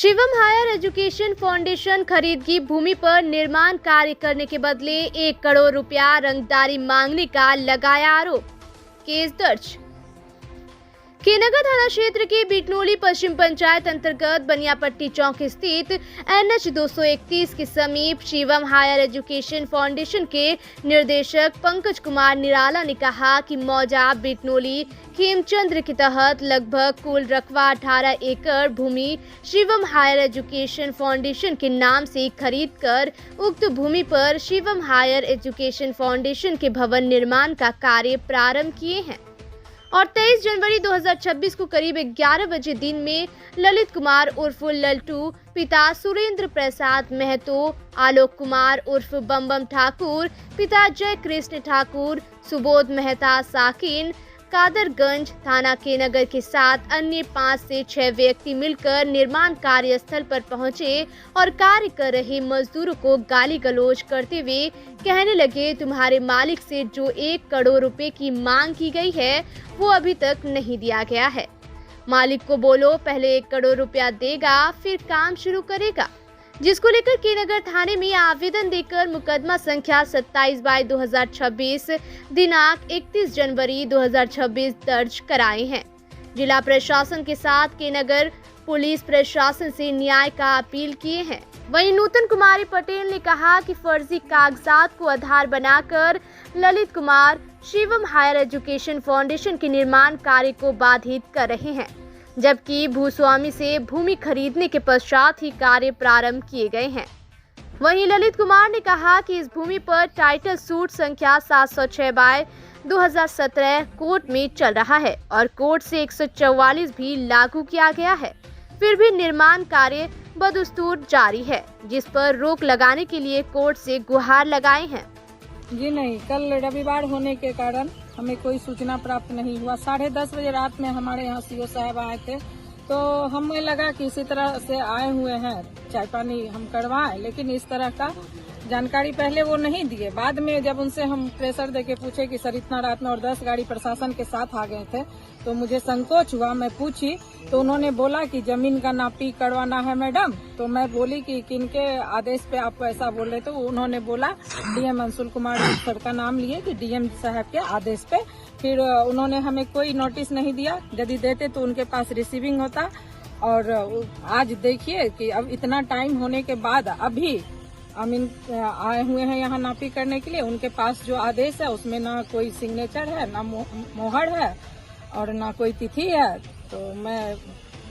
Shivam higher education foundation खरीद की भूमि पर निर्माण कार्य करने के बदले 1 करोड़ रुपया रंगदारी मांगने का लगाया आरोप। केस दर्ज। केनगर थाना क्षेत्र के बिटनोली पश्चिम पंचायत अंतर्गत बनियापट्टी चौक स्थित NH 231 के समीप शिवम हायर एजुकेशन फाउंडेशन के निर्देशक पंकज कुमार निराला ने कहा कि मौजा बिटनोली खेमचंद्र के तहत लगभग कुल रकबा 18 एकड़ भूमि शिवम हायर एजुकेशन फाउंडेशन के नाम से खरीदकर उक्त भूमि पर शिवम हायर एजुकेशन फाउंडेशन के भवन निर्माण का कार्य प्रारंभ किए हैं और 23 जनवरी 2026 को करीब 11 बजे दिन में ललित कुमार उर्फ लल्टू, पिता सुरेंद्र प्रसाद महतो, आलोक कुमार उर्फ बम ठाकुर, पिता जय कृष्ण ठाकुर, सुबोध मेहता साकिन, कादरगंज थाना केनगर के साथ अन्य 5 से 6 व्यक्ति मिलकर निर्माण कार्यस्थल पर पहुंचे और कार्य कर रहे मजदूरों को गाली गलौज करते हुए कहने लगे, तुम्हारे मालिक से जो 1 करोड़ रुपए की मांग की गई है वो अभी तक नहीं दिया गया है। मालिक को बोलो पहले 1 करोड़ रुपया देगा फिर काम शुरू करेगा, जिसको लेकर केनगर थाने में आवेदन देकर मुकदमा संख्या 27/2026 दिनांक 31 जनवरी 2026 दर्ज कराए हैं। जिला प्रशासन के साथ केनगर पुलिस प्रशासन से न्याय का अपील किए हैं। वहीं नूतन कुमारी पटेल ने कहा कि फर्जी कागजात को आधार बनाकर Lalit Kumar Shivam higher education foundation के निर्माण कार्य को बाधित कर रहे हैं, जबकि भूस्वामी से भूमि खरीदने के पश्चात ही कार्य प्रारंभ किए गए हैं। वहीं ललित कुमार ने कहा कि इस भूमि पर टाइटल सूट संख्या 706/2017 कोर्ट में चल रहा है और कोर्ट से 144 भी लागू किया गया है, फिर भी निर्माण कार्य बदस्तूर जारी है, जिस पर रोक लगाने के लिए कोर्ट से गुहार लगाए हैं। जी नहीं, कल रविवार होने के कारण हमें कोई सूचना प्राप्त नहीं हुआ। 10:30 बजे रात में हमारे यहाँ CO साहब आए थे, तो हमें लगा कि इसी तरह से आए हुए हैं, चाय पानी हम करवाएं, लेकिन इस तरह का जानकारी पहले वो नहीं दिए। बाद में जब उनसे हम प्रेशर देके पूछे कि सर इतना रात में और 10 गाड़ी प्रशासन के साथ आ गए थे, तो मुझे संकोच हुआ। मैं पूछी तो उन्होंने बोला कि जमीन का नापी करवाना है मैडम। तो मैं बोली कि किनके आदेश पे आप ऐसा बोल रहे, तो उन्होंने बोला DM अंशुल कुमार सर का नाम लिए कि DM साहब के आदेश पे। फिर उन्होंने हमें कोई नोटिस नहीं दिया, यदि देते तो उनके पास रिसीविंग होता। और आज देखिए कि अब इतना टाइम होने के बाद अभी आए हुए हैं यहाँ नापी करने के लिए। उनके पास जो आदेश है उसमें ना कोई सिग्नेचर है, ना मोहर है और ना कोई तिथि है। तो मैं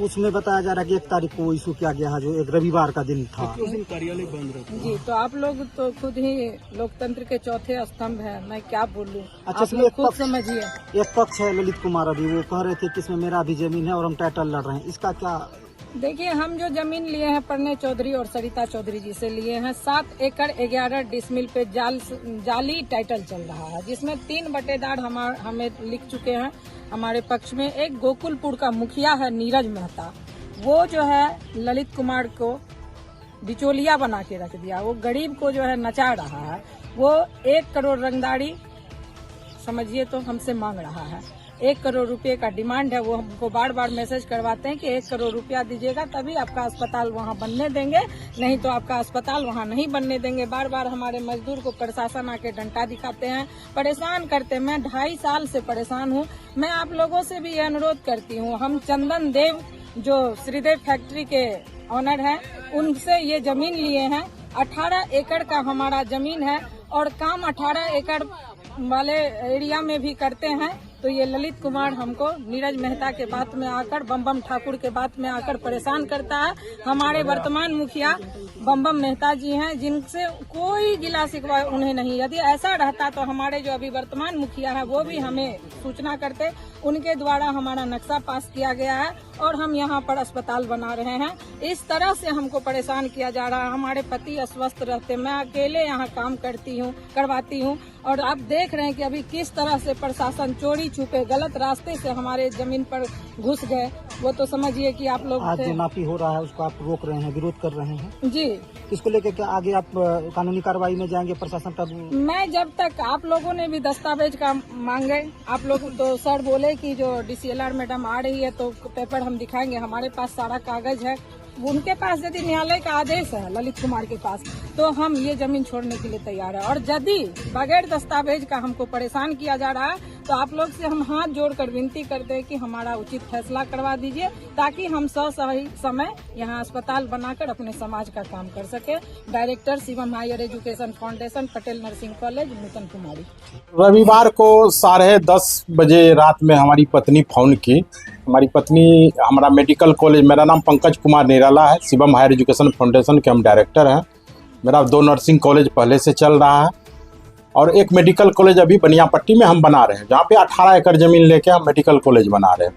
उसमें बताया जा रहा है कि 1 तारीख को इशू किया गया है, जो एक रविवार का दिन था। उस दिन कार्यालय बंद रखा। जी, तो आप लोग तो खुद ही लोकतंत्र के चौथे स्तंभ है, मैं क्या बोलूं। अच्छा, आप लोग खुद समझिए। एक पक्ष है ललित कुमार, अभी वो कह रहे थे कि इसमें मेरा भी जमीन है और हम टाइटल लड़ रहे हैं, इसका क्या? देखिए, हम जो जमीन लिए हैं प्रणय चौधरी और सरिता चौधरी जी से लिए हैं, 7 एकड़ 11 डिसमिल पे जाली टाइटल चल रहा है, जिसमें 3 बटेदार हमें लिख चुके हैं हमारे पक्ष में। एक गोकुलपुर का मुखिया है नीरज मेहता, वो जो है ललित कुमार को बिचौलिया बना के रख दिया। वो गरीब को जो है नचा रहा है। वो 1 करोड़ रंगदारी समझिए तो हमसे मांग रहा है। 1 करोड़ रुपए का डिमांड है। वो हमको बार बार मैसेज करवाते हैं कि 1 करोड़ रुपया दीजिएगा तभी आपका अस्पताल वहाँ बनने देंगे, नहीं तो आपका अस्पताल वहाँ नहीं बनने देंगे। बार बार हमारे मजदूर को प्रशासन आके डंडा दिखाते हैं, परेशान करते हैं। मैं 2.5 साल से परेशान हूँ। मैं आप लोगों से भी ये अनुरोध करती हूँ, हम चंदन देव जो श्रीदेव फैक्ट्री के ऑनर हैं, उनसे ये जमीन लिए हैं। 18 एकड़ का हमारा जमीन है और काम 18 एकड़ वाले एरिया में भी करते हैं। तो ये ललित कुमार हमको नीरज मेहता के बात में आकर, बम ठाकुर के बात में आकर परेशान करता है। हमारे वर्तमान मुखिया बम मेहता जी हैं, जिनसे कोई गिला शिकवा उन्हें नहीं। यदि ऐसा रहता तो हमारे जो अभी वर्तमान मुखिया है वो भी हमें सूचना करते। उनके द्वारा हमारा नक्शा पास किया गया है और हम यहाँ पर अस्पताल बना रहे हैं। इस तरह से हमको परेशान किया जा रहा है। हमारे पति अस्वस्थ रहते, मैं अकेले यहाँ काम करवाती हूँ और आप देख रहे हैं कि अभी किस तरह से प्रशासन चोरी छुपे गलत रास्ते से हमारे जमीन पर घुस गए। वो तो समझिए कि आप लोग आज जो नापी हो रहा है उसको आप रोक रहे हैं, विरोध कर रहे हैं जी। इसको लेकर क्या आगे आप कानूनी कार्रवाई में जाएंगे प्रशासन का? मैं जब तक आप लोगों ने भी दस्तावेज का मांगे, आप लोग तो सर बोले कि जो DCLR मैडम आ रही है तो पेपर हम दिखाएंगे। हमारे पास सारा कागज है, उनके पास यदि न्यायालय का आदेश है ललित कुमार के पास, तो हम ये जमीन छोड़ने के लिए तैयार है। और यदि बगैर दस्तावेज का हमको परेशान किया जा रहा है, तो आप लोग से हम हाथ जोड़कर विनती करते हैं कि हमारा उचित फैसला करवा दीजिए, ताकि हम सही समय यहाँ अस्पताल बनाकर अपने समाज का काम कर सके। Director Shivam higher education foundation, Patel nursing college, Nutan Kumari. रविवार को 10:30 बजे रात में हमारी पत्नी फोन की। हमारी पत्नी, हमारा मेडिकल कॉलेज, मेरा नाम पंकज कुमार निराला है, शिवम हायर एजुकेशन फाउंडेशन के हम डायरेक्टर हैं। मेरा 2 नर्सिंग कॉलेज पहले से चल रहा है और एक मेडिकल कॉलेज अभी बनियापट्टी में हम बना रहे हैं, जहाँ पे 18 एकड़ ज़मीन लेके हम मेडिकल कॉलेज बना रहे हैं।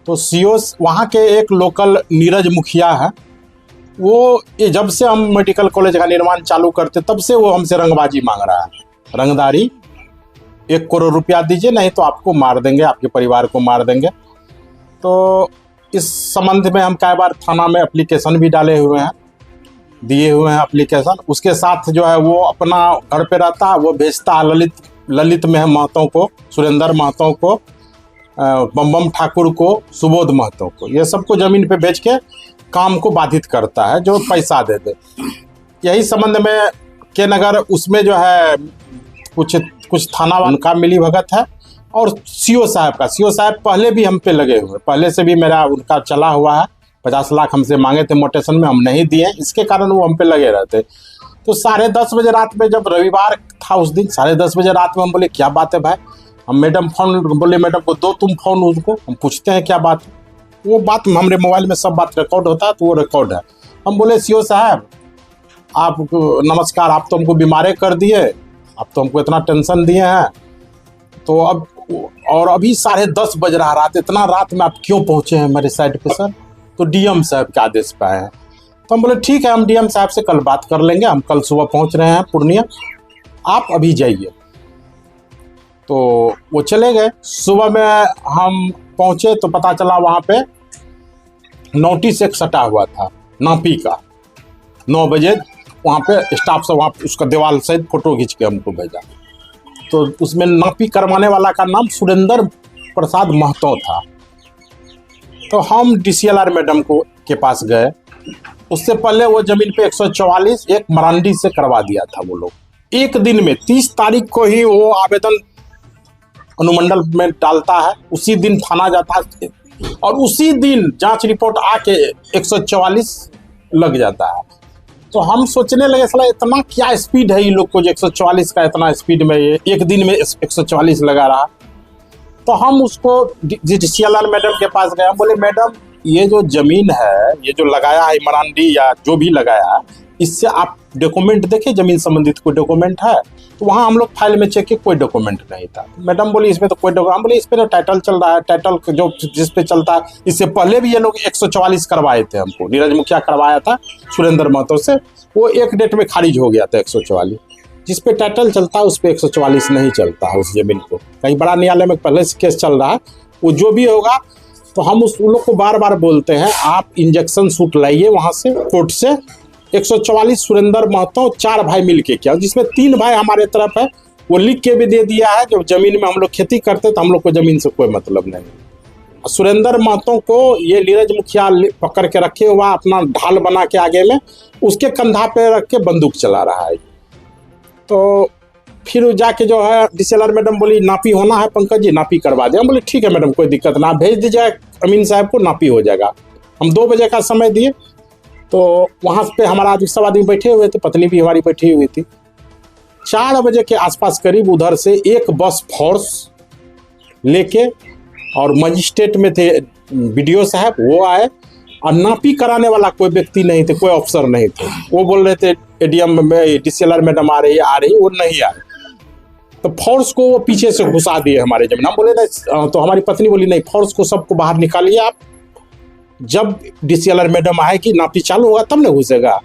तो सीओ वहाँ के एक लोकल नीरज मुखिया है, वो ये जब से हम मेडिकल कॉलेज का निर्माण चालू करते तब से वो हमसे रंगबाजी मांग रहा है, रंगदारी। 1 करोड़ रुपया दीजिए, नहीं तो आपको मार देंगे, आपके परिवार को मार देंगे। तो इस संबंध में हम कई बार थाना में एप्लीकेशन भी डाले हुए हैं, दिए हुए हैं एप्लीकेशन। उसके साथ जो है वो अपना घर पे रहता है, वो भेजता है ललित महतो को, सुरेंद्र महतो को, बम ठाकुर को, सुबोध महतो को, ये सबको ज़मीन पे बेच के काम को बाधित करता है, जो पैसा दे दे। यही संबंध में के नगर उसमें जो है कुछ थाना उनका मिली भगत है और सीओ साहब पहले भी हम पे लगे हुए, पहले से भी मेरा उनका चला हुआ है। 50 लाख हमसे मांगे थे मोटेशन में, हम नहीं दिए, इसके कारण वो हम पे लगे रहते। तो 10:30 बजे रात में, जब रविवार था उस दिन, 10:30 बजे रात में हम बोले क्या बात है भाई। हम मैडम बोले मैडम को दो तुम फ़ोन उसको, हम पूछते हैं क्या बात है। वो बात हमारे मोबाइल में सब बात रिकॉर्ड होता है, तो वो रिकॉर्ड है। हम बोले सीओ साहब आप नमस्कार, आप तो हमको बीमारे कर दिए, आप तो हमको इतना टेंशन दिए हैं, तो अब और अभी 10:30 बज रहा रात, इतना रात में आप क्यों पहुँचे हैं हमारे साइड पे सर। तो डीएम साहब के आदेश पे आए हैं। तो हम बोले ठीक है, हम डीएम साहब से कल बात कर लेंगे, हम कल सुबह पहुँच रहे हैं पूर्णिया, आप अभी जाइए। तो वो चले गए। सुबह में हम पहुँचे तो पता चला वहाँ पे नोटिस एक सटा हुआ था नापी का। 9 बजे वहाँ पे स्टाफ से वहाँ उसका दीवार सहित फोटो खींच के हमको भेजा। तो उसमें नापी करवाने वाला का नाम सुरेंद्र प्रसाद महतो था। तो हम DCLR मैडम के पास गए। उससे पहले वो ज़मीन पे 144 एक मरांडी से करवा दिया था वो लोग। एक दिन में 30 तारीख को ही वो आवेदन अनुमंडल में डालता है, उसी दिन थाना जाता है और उसी दिन जांच रिपोर्ट आके 144 लग जाता है। तो हम सोचने लगे साला इतना क्या स्पीड है इन लोग को, जो 144 का इतना स्पीड में ये एक दिन में 144 लगा रहा। तो हम उसको DCLR मैडम के पास गए, बोले मैडम ये जो ज़मीन है, ये जो लगाया है मरांडी या जो भी लगाया है, इससे आप डॉक्यूमेंट देखे, ज़मीन संबंधित कोई डॉक्यूमेंट है। तो वहाँ हम लोग फाइल में चेक किए, कोई डॉक्यूमेंट नहीं था। मैडम बोली इसमें तो कोई डॉक्यूमेंट, हम बोले इस पर तो टाइटल चल रहा है, टाइटल जो जिस पे चलता है, इससे पहले भी ये लोग 144 करवाए थे हमको, नीरज मुखिया करवाया था सुरेंद्र महतो से, वो एक डेट में खारिज हो गया था 144। जिस पे टाइटल चलता है उस पर 144 नहीं चलता है उस जमीन को। कहीं बड़ा न्यायालय में पहले से केस चल रहा है, वो जो भी होगा। तो हम उन लोग को बार बार बोलते हैं आप इंजेक्शन सूट लाइए वहाँ से कोर्ट से। 144 सुरेंद्र महतो 4 भाई मिल के किया, जिसमें 3 भाई हमारे तरफ है, वो लिख के भी दे दिया है। जब जमीन में हम लोग खेती करते तो हम लोग को जमीन से कोई मतलब नहीं। सुरेंद्र महतो को ये नीरज मुखिया पकड़ के रखे हुआ, अपना ढाल बना के आगे में उसके कंधा पे रख के बंदूक चला रहा है। तो फिर जाके जो है DCLR मैडम बोली नापी होना है पंकज जी, नापी करवा दिया। हम बोले ठीक है मैडम, कोई दिक्कत ना, भेज दीजिए अमीन साहब को, नापी हो जाएगा। हम 2 बजे का समय दिए। तो वहाँ पे हमारा सब आदमी बैठे हुए थे, पत्नी भी हमारी बैठी हुई थी। 4 बजे के आसपास करीब उधर से एक बस फोर्स लेके, और मजिस्ट्रेट में थे BDO साहब, वो आए और नापी कराने वाला कोई व्यक्ति नहीं थे, कोई अफसर नहीं थे। वो बोल रहे थे ADM में DCLR मैडम आ रही, वो नहीं आए। तो फोर्स को वो पीछे से घुसा दिए हमारे जमीन। हम बोले नहीं, तो हमारी पत्नी बोली नहीं, फोर्स को सबको बाहर निकालिए आप, जब DCLR मैडम आएगी नापी चालू होगा तब ना घुसेगा,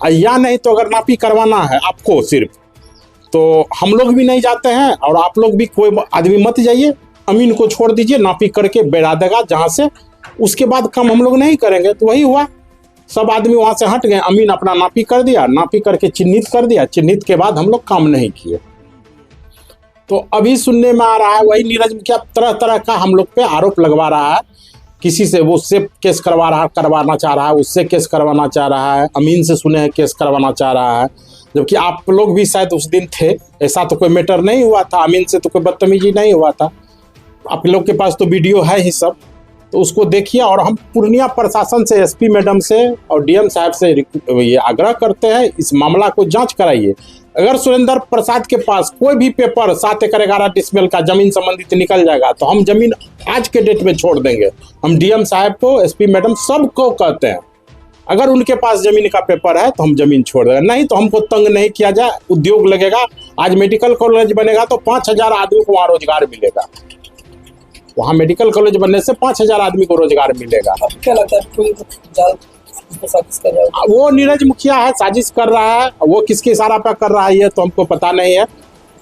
या नहीं तो अगर नापी करवाना है आपको सिर्फ, तो हम लोग भी नहीं जाते हैं और आप लोग भी कोई आदमी मत जाइए, अमीन को छोड़ दीजिए, नापी करके बैठा देगा जहाँ से, उसके बाद काम हम लोग नहीं करेंगे। तो वही हुआ, सब आदमी वहाँ से हट गए। अमीन अपना नापी कर दिया, नापी करके चिन्हित कर दिया, चिन्हित के बाद हम लोग काम नहीं किए। तो अभी सुनने में आ रहा है वही नीरज मुखिया तरह तरह का हम लोग पे आरोप लगवा रहा है किसी से वो उससे केस करवाना चाह रहा है, उससे केस करवाना चाह रहा है, अमीन से सुने हैं केस करवाना चाह रहा है, जबकि आप लोग भी शायद उस दिन थे। ऐसा तो कोई मैटर नहीं हुआ था, अमीन से तो कोई बदतमीजी नहीं हुआ था। आप लोग के पास तो वीडियो है ही सब, तो उसको देखिए। और हम पूर्णिया प्रशासन से, एसपी मैडम से और डीएम साहब से ये आग्रह करते हैं, इस मामला को जांच कराइए। अगर सुरेंद्र प्रसाद के पास कोई भी पेपर 7 एकड़ 11 डिसमिल का जमीन संबंधित निकल जाएगा तो हम जमीन आज के डेट में छोड़ देंगे। हम डीएम साहब को, एसपी मैडम सबको कहते हैं, अगर उनके पास जमीन का पेपर है तो हम जमीन छोड़ देंगे, नहीं तो हमको तंग नहीं किया जाए। उद्योग लगेगा, आज मेडिकल कॉलेज बनेगा तो 5000 आदमी को वहाँ रोजगार मिलेगा। वहाँ मेडिकल कॉलेज बनने से 5000 आदमी को रोजगार मिलेगा। क्या लगता है कोई साजिश कर रहा है? वो नीरज मुखिया है, साजिश कर रहा है। वो किसके इशारा पर कर रहा है ये तो हमको पता नहीं है।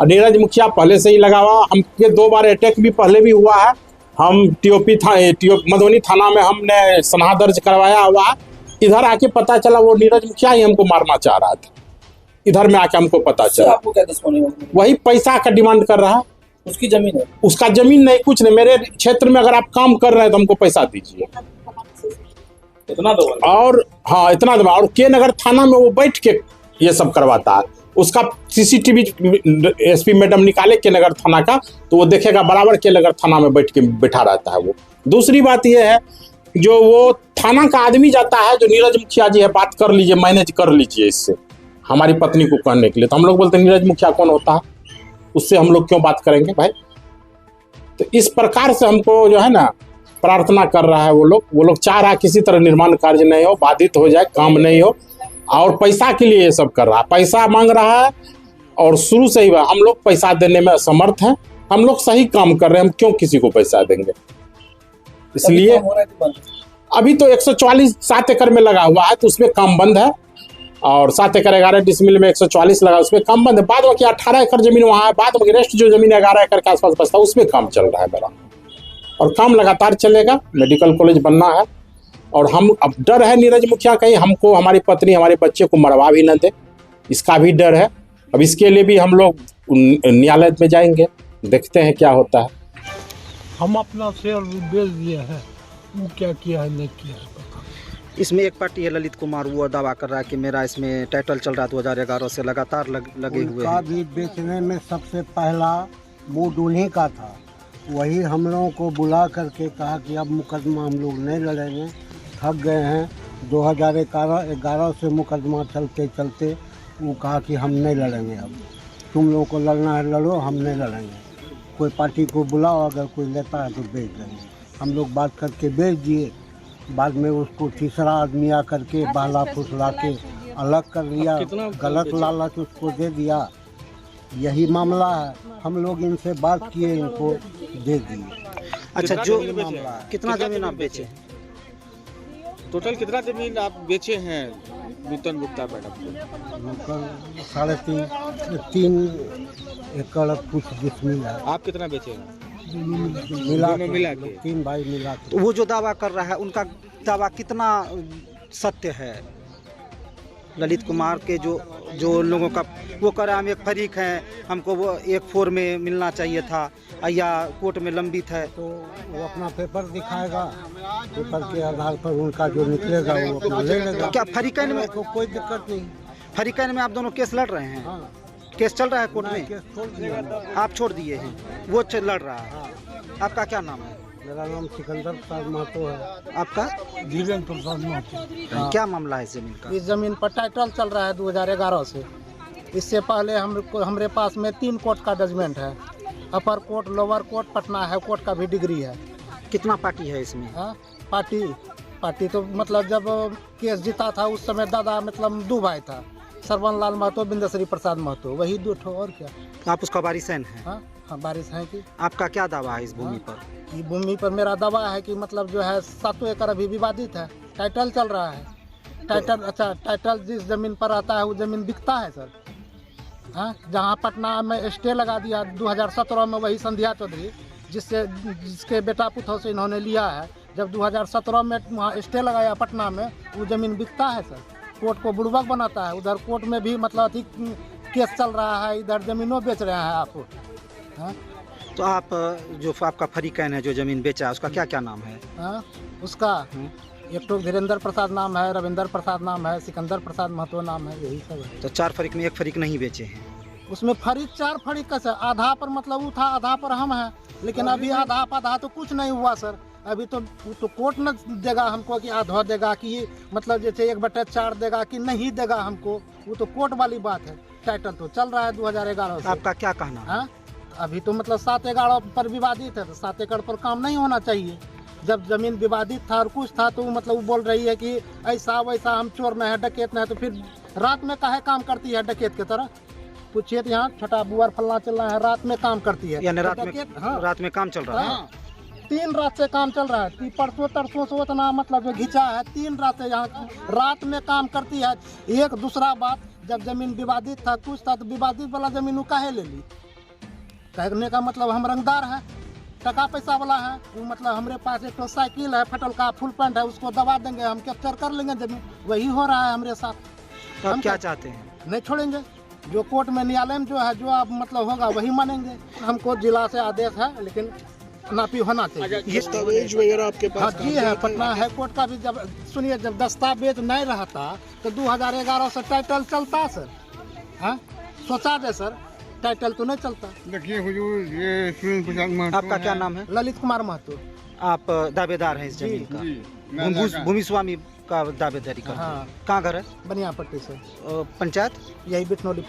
और नीरज मुखिया पहले से ही लगा हुआ, हमके 2 बार अटैक भी पहले भी हुआ है। हम मधुबनी थाना में हमने सनहा दर्ज करवाया हुआ। इधर आके पता चला वो नीरज मुखिया ही हमको मारना चाह रहा था। इधर में आके हमको पता चला। आपको क्या दुश्मनी है? वही पैसा का डिमांड कर रहा है। उसकी जमीन है? उसका जमीन नहीं, कुछ नहीं। मेरे क्षेत्र में अगर आप काम कर रहे हैं तो हमको पैसा दीजिए, इतना दो। और हाँ इतना दो। और के नगर थाना में वो बैठ के ये सब करवाता है। उसका सीसीटीवी एसपी मैडम निकाले के नगर थाना का तो वो देखेगा बराबर के नगर थाना में बैठ के बैठा रहता है वो। दूसरी बात ये है, जो वो थाना का आदमी जाता है, जो नीरज मुखिया जी है, बात कर लीजिए, मैनेज कर लीजिए इससे, हमारी पत्नी को कहने के लिए। तो हम लोग बोलते हैं नीरज मुखिया कौन होता है, उससे हम लोग क्यों बात करेंगे भाई। तो इस प्रकार से हमको जो है ना प्रार्थना कर रहा है वो लोग चाह रहा है किसी तरह निर्माण कार्य नहीं हो, बाधित हो जाए, काम नहीं हो, और पैसा के लिए ये सब कर रहा है। पैसा मांग रहा है और शुरू से ही हम लोग पैसा देने में असमर्थ हैं। हम लोग सही काम कर रहे हैं, हम क्यों किसी को पैसा देंगे। इसलिए अभी तो 144 7 एकड़ में लगा हुआ है तो उसमें काम बंद है, और 7 एकड़ 11 डिसमिल में 144 लगा, उसमें काम बंद है। बाद में 18 एकड़ जमीन वहाँ है, बाद में रेस्ट जो जमीन 11 एकड़ के आसपास बचता है उसमें काम चल रहा है मेरा, और काम लगातार चलेगा। मेडिकल कॉलेज बनना है, और हम अब डर है नीरज मुखिया कहीं हमको, हमारी पत्नी, हमारे बच्चे को मरवा भी न दे, इसका भी डर है। अब इसके लिए भी हम लोग न्यायालय में जाएंगे, देखते हैं क्या होता है। हम अपना शेयर बेच दिए हैं, वो क्या किया है नहीं किया है पता। इसमें एक पार्टी है ललित कुमार, वो दावा कर रहा है कि मेरा इसमें टाइटल चल रहा है 2011 से लगातार लगे हुए उनका हैं। भी बेचने में सबसे पहला मूड उन्हीं का था। वही हम लोगों को बुला करके कहा कि अब मुकदमा हम लोग नहीं लड़ेंगे, थक गए हैं। 2011 से मुकदमा चलते चलते वो कहा कि हम नहीं लड़ेंगे, अब तुम लोगों को लड़ना है लड़ो, हम नहीं लड़ेंगे। कोई पार्टी को बुलाओ, अगर कोई लेता है तो बेच देंगे। हम लोग बात करके बेच दिए। बाद में उसको तीसरा आदमी आ करके बहला फुसला के अलग कर लिया, गलत लालच उसको दे दिया। यही मामला है। हम लोग इनसे बात किए, इनको दे दिए। अच्छा, जो कितना जमीन आप बेचे? टोटल कितना जमीन आप बेचे हैं नूतन गुप्ता मैडम को? 3.5 एकड़ कुछ डिसमिल है। आप कितना बेचे हैं? मिला के 3 भाई मिला के। तो वो जो दावा कर रहा है, उनका दावा कितना सत्य है? ललित कुमार के जो लोगों का वो कर रहा है हम एक फरीक हैं, हमको वो 1/4 में मिलना चाहिए था, या कोर्ट में लंबित है। तो वो अपना पेपर दिखाएगा, पेपर के आधार पर उनका जो निकलेगा वो अपना ले लेगा। क्या फरीकैन में को कोई दिक्कत नहीं। फरीकैन में आप दोनों केस लड़ रहे हैं? हाँ, केस चल रहा है कोर्ट में? केस छोड़ दिया। आप छोड़ दिए हैं, वो लड़ रहा है। आपका क्या नाम है? मेरा नाम सिकंदर प्रसाद महतो है। आपका? धीरेन्द्र प्रसाद महतो। क्या मामला है इस जमीन का? इस जमीन पर टाइटल चल रहा है 2011 से। इससे पहले हमारे पास में 3 कोर्ट का जजमेंट है, अपर court, lower court, Patna high court का भी डिग्री है। कितना पार्टी है इसमें? हाँ, पार्टी तो मतलब जब केस जीता था उस समय दादा मतलब 2 भाई था, सरवन लाल महतो, बिंदेश्वरी प्रसाद महतो, वही 2 ठो। और क्या आप उसका वारिसन हैं? हाँ, बारिश है कि। आपका क्या दावा है इस भूमि पर? ये भूमि पर मेरा दावा है कि मतलब जो है 7 एकड़ अभी विवादित है, टाइटल चल रहा है। टाइटल अच्छा, टाइटल जिस जमीन पर आता है वो जमीन बिकता है सर। हाँ, जहाँ पटना में स्टे लगा दिया 2017 में, वही संध्या चौधरी जिसके बेटा पुतों से इन्होंने लिया है, जब 2017 में वहाँ स्टे लगाया पटना में, वो ज़मीन बिकता है सर। कोर्ट को बुड़बक बनाता है। उधर कोर्ट में भी मतलब केस चल रहा है, इधर ज़मीनों बेच रहे हैं आप। हाँ, तो आप जो आपका फरीकैन है जो जमीन बेचा उसका क्या क्या नाम है? हाँ, उसका एक तो धीरेन्द्र प्रसाद नाम है, रविंद्र प्रसाद नाम है, सिकंदर प्रसाद महतो नाम है, यही सब है। तो 4 फरीक में 1 फरीक नहीं बेचे हैं। उसमें फरीक 4 फरीक कैसे, आधा पर मतलब वो था, आधा पर हम हैं, लेकिन अभी आधा तो कुछ नहीं हुआ सर। अभी तो कोर्ट न देगा हमको कि आधा देगा कि मतलब जैसे 1/4 देगा कि नहीं देगा हमको, वो तो कोर्ट वाली बात है। टाइटल तो चल रहा है 2011 से। आपका क्या कहना है? हाँ, अभी तो मतलब 7/11 पर विवादित है, तो 7 एकड़ पर काम नहीं होना चाहिए। जब जमीन विवादित था और कुछ था तो मतलब वो बोल रही है कि ऐसा वैसा, हम चोर नहीं है, डकैत नहीं है, तो फिर रात में काहे काम करती है डकैत की तरह? पूछिए तो यहाँ छोटा बुआर फलना चल रहा है, रात में काम करती है, यानी हाँ, रात में काम चल रहा है। हाँ, 3 रात से काम चल रहा है। परसों तरसों से उतना मतलब जो घिंचा है, 3 रात से यहाँ रात में काम करती है। एक दूसरा बात, जब जमीन विवादित था कुछ था तो विवादित वाला जमीन वो काहे ले ली? कहने का मतलब हम रंगदार है, टका पैसा वाला है, वो मतलब हमारे पास एक तो साइकिल है फटल का, फुल पैंट है, उसको दबा देंगे, हम कैप्चर कर लेंगे जमीन। वही हो रहा है हमारे साथ। तो आप क्या चाहते हैं? नहीं छोड़ेंगे, जो कोर्ट में न्यायालय में जो है, जो आप मतलब होगा वही मानेंगे। हमको जिला से आदेश है, लेकिन नापी होना चाहिए। दस्तावेज वगैरह आपके हाँ जी है, पटना हाई कोर्ट का भी जब सुनिए, जब दस्तावेज नहीं रहता तो 2011 से टाइटल चलता सर। हाँ, सोचा दे सर, टाइटल तो नहीं चलता। देखिए हुजूर, ये सुनील प्रसाद महतो। आपका क्या नाम है? ललित कुमार महतो। आप दावेदार हैं इस जमीन का? भूमि स्वामी का दावेदारी करते हैं। हाँ। कहाँ घर है? बनियापट्टी से। पंचायत? यही बिठनौली